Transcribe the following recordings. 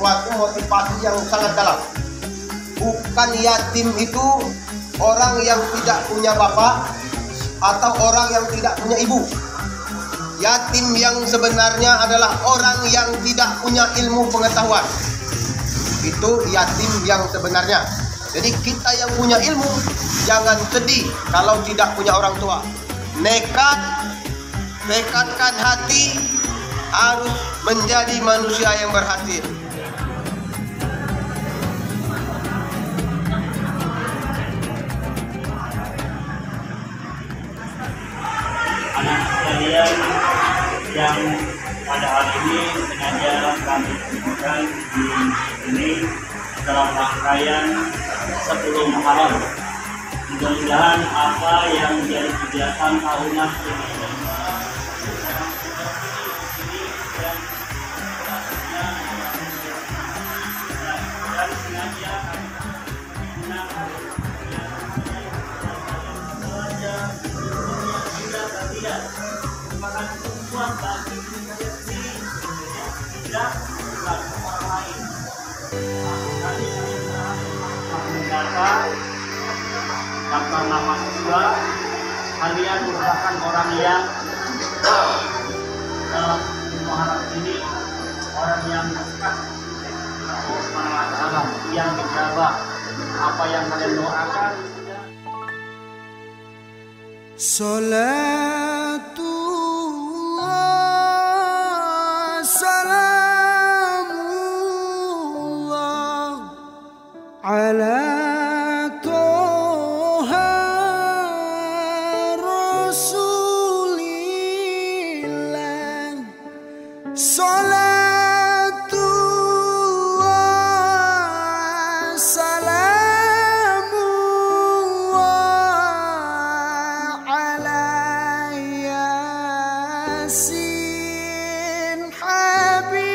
suatu motivasi yang sangat dalam. Bukan yatim itu orang yang tidak punya bapak atau orang yang tidak punya ibu. Yatim yang sebenarnya adalah orang yang tidak punya ilmu pengetahuan. Itu yatim yang sebenarnya. Jadi kita yang punya ilmu jangan sedih kalau tidak punya orang tua. Nekatkan hati harus menjadi manusia yang berhasil. Anak sekalian yang pada hari ini sengaja kami temukan di sini dalam rangkaian 10 Muharram. Mudah-mudahan apa yang menjadi kegiatan tahunan ini karena nama kedua kalian merupakan orang yang dalam Muharram ini orang yang dekat dengan Allah yang dijabah apa yang kalian doakan. Salatullah salamullah ala Salatullah salamullah ala Yasin Habibillah.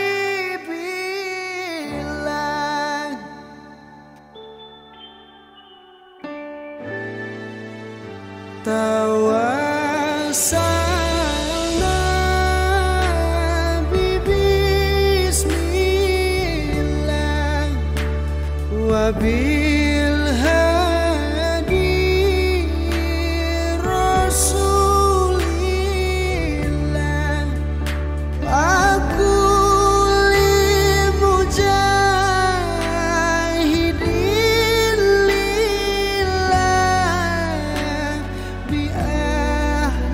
Tawassalna bismillah wabil hadi rasulillah. Aku mujahidin lillah bi ahlil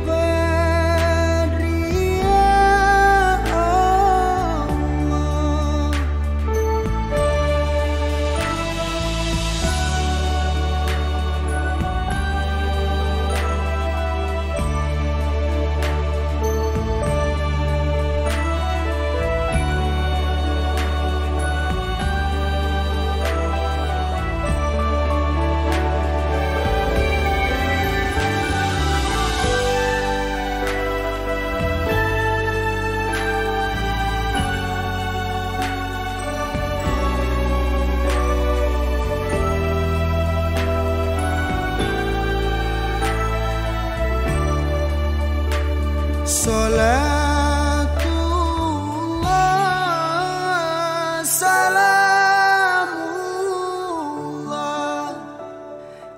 badri ya Allah. Salatullah salamullah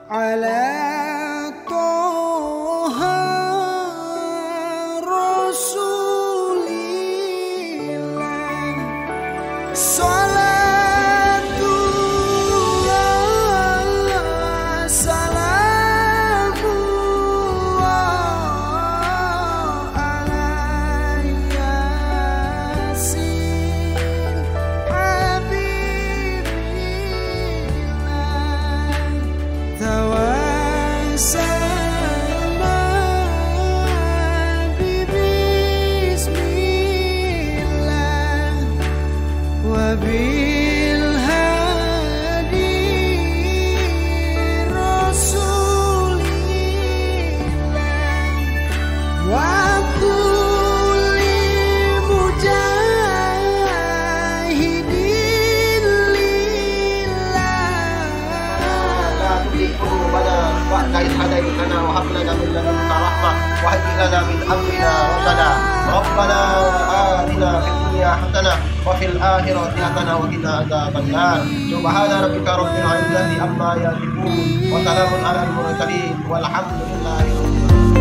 ala Toha Rasulillah. Salatullah salamullah ala Yasin Habibillah. Tawassalna bismillah wabil hadi rasulillah wa kulli mujahidin lillah. Wa hab lana min ladunka rahmah wa hab lana min amrina rasada. Rabbana atina fid dunya hasanah wa fil akhirati hasanah wa qina adzabannar. Subhana rabbika rabbil izzati amma yasifun wa salamun alal mursalin walhamdulillahi rabbil alamin.